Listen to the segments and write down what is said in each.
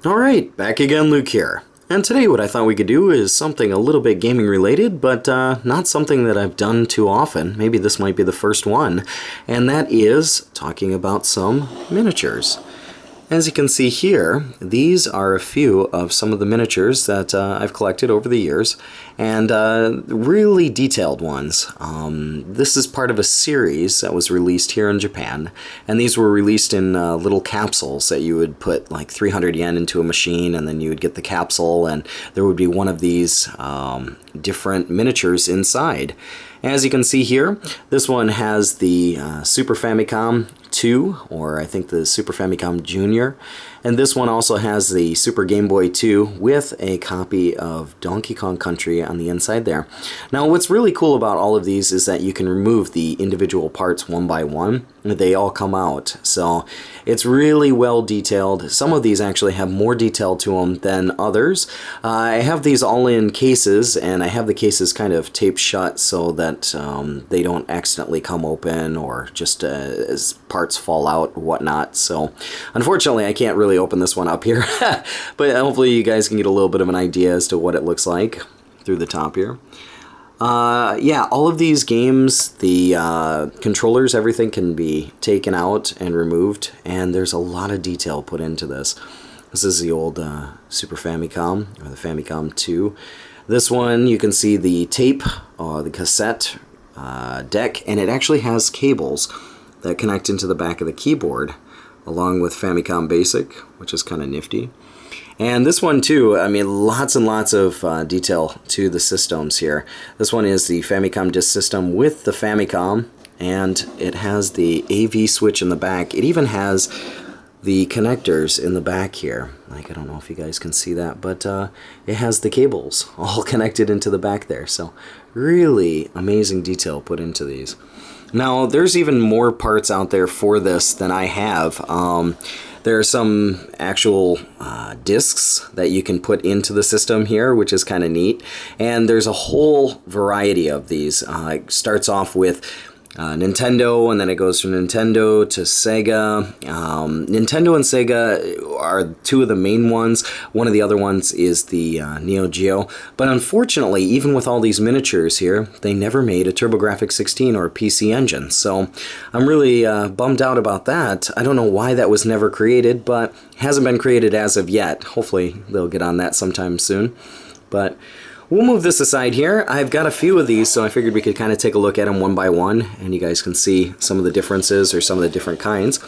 Alright, back again, Luke here. And today what I thought we could do is something a little bit gaming related, but not something that I've done too often. Maybe this might be the first one. And that is talking about some miniatures. As you can see here, these are a few of some of the miniatures that I've collected over the years, and really detailed ones. This is part of a series that was released here in Japan, and these were released in little capsules that you would put like 300 yen into a machine, and then you would get the capsule, and there would be one of these different miniatures inside. As you can see here, this one has the Super Famicom 2, or I think the Super Famicom Junior, and this one also has the Super Game Boy 2 with a copy of Donkey Kong Country on the inside there. Now what's really cool about all of these is that you can remove the individual parts one by one. They all come out, so it's really well detailed. Some of these actually have more detail to them than others. I have these all in cases, and I have the cases kind of taped shut so that they don't accidentally come open or just as parts fall out or whatnot. So unfortunately I can't really open this one up here, but hopefully you guys can get a little bit of an idea as to what it looks like through the top here. Yeah, all of these games, the controllers, everything can be taken out and removed, and there's a lot of detail put into this. This is the old Super Famicom, or the Famicom 2. This one, you can see the tape, the cassette deck, and it actually has cables that connect into the back of the keyboard, along with Famicom Basic, which is kind of nifty. And this one too, I mean, lots and lots of detail to the systems here. This one is the Famicom Disk System with the Famicom, and it has the AV switch in the back. It even has the connectors in the back here. Like, I don't know if you guys can see that, but it has the cables all connected into the back there. So really amazing detail put into these. Now, there's even more parts out there for this than I have. There are some actual discs that you can put into the system here, which is kind of neat. And there's a whole variety of these. It starts off with Nintendo, and then it goes from Nintendo to Sega. Nintendo and Sega are two of the main ones. One of the other ones is the Neo Geo. But unfortunately, even with all these miniatures here, they never made a TurboGrafx 16 or a PC Engine. So I'm really bummed out about that. I don't know why that was never created, but hasn't been created as of yet. Hopefully they'll get on that sometime soon. But we'll move this aside here. I've got a few of these, so I figured we could kind of take a look at them one by one, and you guys can see some of the differences or some of the different kinds.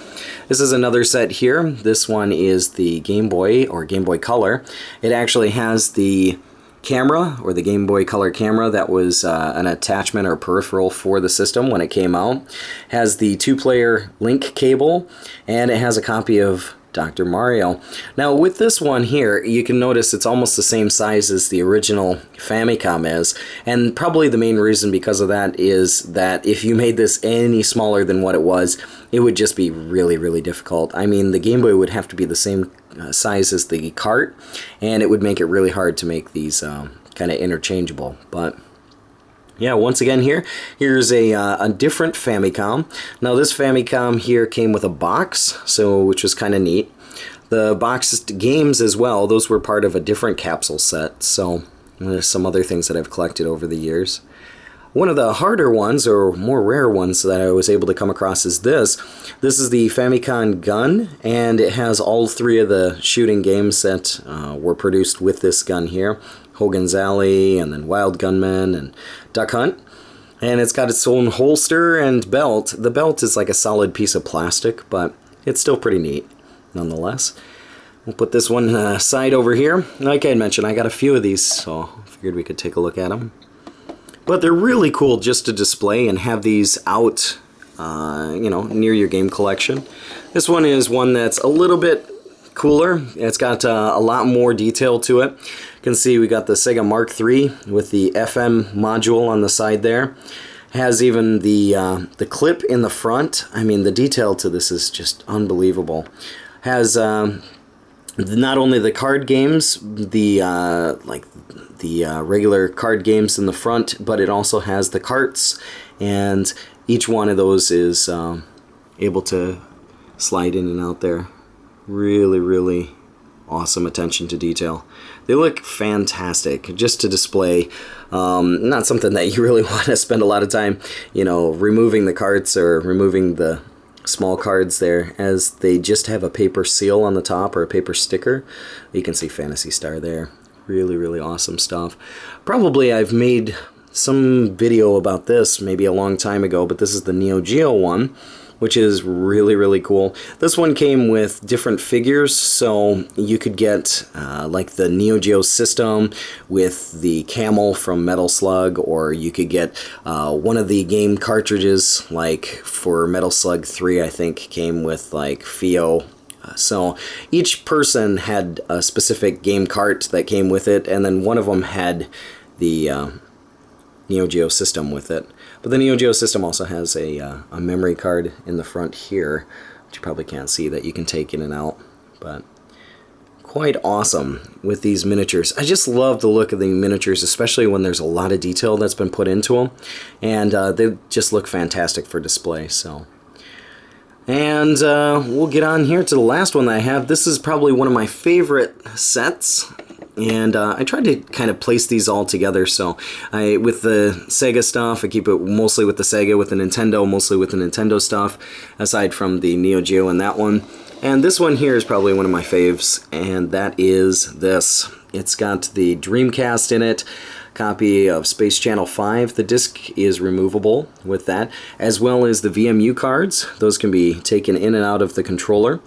This is another set here. This one is the Game Boy, or Game Boy Color. It actually has the camera, or the Game Boy Color camera, that was an attachment or peripheral for the system when it came out. Has the two-player link cable, and it has a copy of Dr. Mario. Now with this one here, you can notice it's almost the same size as the original Famicom is, and probably the main reason because of that is that if you made this any smaller than what it was, it would just be really, really difficult. I mean, the Game Boy would have to be the same size as the cart, and it would make it really hard to make these kind of interchangeable. But yeah, once again here's a different Famicom. Now this Famicom here came with a box, which was kind of neat. The boxed games as well, those were part of a different capsule set, so there's some other things that I've collected over the years. One of the harder ones, or more rare ones, that I was able to come across is this. This is the Famicom gun, and it has all three of the shooting games that were produced with this gun here. Hogan's Alley, and then Wild Gunman, and Duck Hunt. And it's got its own holster and belt. The belt is like a solid piece of plastic, but it's still pretty neat nonetheless. We'll put this one aside over here. Like I had mentioned, I got a few of these, so I figured we could take a look at them. But they're really cool just to display and have these out, you know, near your game collection. This one is one that's a little bit cooler. It's got a lot more detail to it. You can see we got the Sega Mark III with the FM module on the side there. Has even the clip in the front. I mean, the detail to this is just unbelievable. Has not only the card games, the regular card games in the front, but it also has the carts, and each one of those is able to slide in and out there. Really, really awesome attention to detail. They look fantastic just to display. Not something that you really want to spend a lot of time, you know, removing the cards or removing the small cards there, as they just have a paper seal on the top or a paper sticker. You can see Phantasy Star there. Really, really awesome stuff. Probably I've made some video about this maybe a long time ago, but this is the Neo Geo one, which is really, really cool. This one came with different figures, so you could get like the Neo Geo system with the camel from Metal Slug, or you could get one of the game cartridges, like for Metal Slug 3, I think, came with like Fio. So each person had a specific game cart that came with it, and then one of them had the Neo Geo system with it. But the Neo Geo system also has a memory card in the front here, which you probably can't see, that you can take in and out. But quite awesome with these miniatures. I just love the look of the miniatures, especially when there's a lot of detail that's been put into them. And they just look fantastic for display. So, and we'll get on here to the last one that I have. This is probably one of my favorite sets. And I tried to kind of place these all together, so with the Sega stuff, I keep it mostly with the Sega, with the Nintendo, mostly with the Nintendo stuff, aside from the Neo Geo and that one. And this one here is probably one of my faves, and that is this. It's got the Dreamcast in it, copy of Space Channel 5. The disc is removable with that, as well as the VMU cards. Those can be taken in and out of the controller.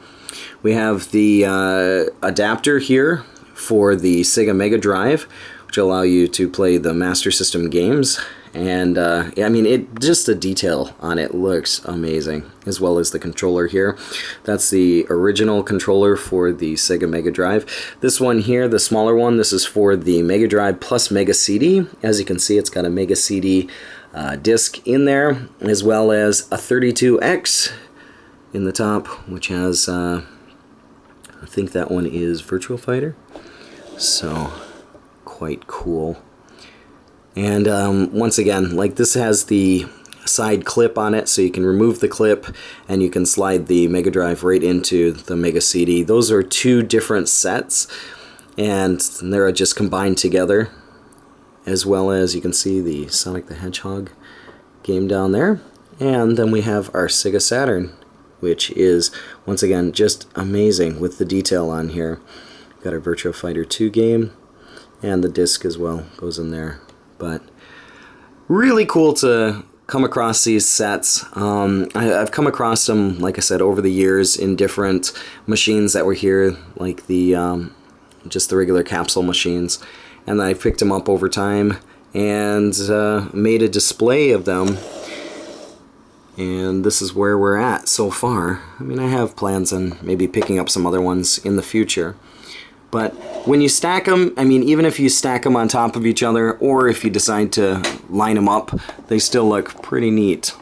We have the adapter here for the Sega Mega Drive, which allow you to play the Master System games. And I mean, just the detail on it looks amazing, as well as the controller here. That's the original controller for the Sega Mega Drive. This one here, the smaller one, this is for the Mega Drive plus Mega CD. As you can see, it's got a Mega CD disc in there, as well as a 32X in the top, which has I think that one is Virtua Fighter. So, quite cool. And once again, like, this has the side clip on it, so you can remove the clip and you can slide the Mega Drive right into the Mega CD. Those are two different sets, and they're just combined together, as well as you can see the Sonic the Hedgehog game down there. And then we have our Sega Saturn, which is, once again, just amazing with the detail on here. Got our Virtua Fighter 2 game, and the disc as well goes in there. But really cool to come across these sets. I've come across them, like I said, over the years in different machines that were here, like the just the regular Capsule machines, and I picked them up over time and made a display of them. And this is where we're at so far. I mean, I have plans on maybe picking up some other ones in the future. But when you stack them, I mean, even if you stack them on top of each other, or if you decide to line them up, they still look pretty neat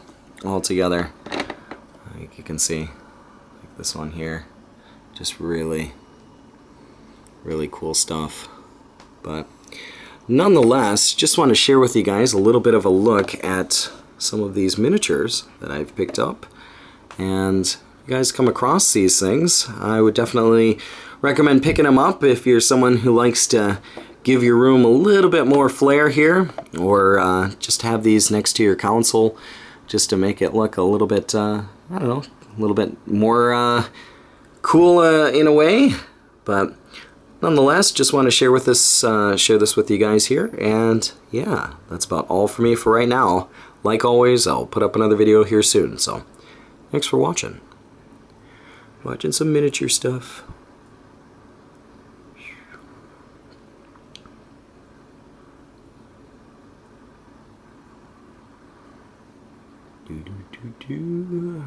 all together. Like you can see, like this one here, just really, really cool stuff. But nonetheless, just want to share with you guys a little bit of a look at some of these miniatures that I've picked up. And if you guys come across these things, I would definitely recommend picking them up if you're someone who likes to give your room a little bit more flair here, or just have these next to your console just to make it look a little bit, I don't know, a little bit more cool in a way. But nonetheless, just want to share this with you guys here. And yeah, that's about all for me for right now. Like always, I'll put up another video here soon. So thanks for watching. Watching some miniature stuff. Do do do do.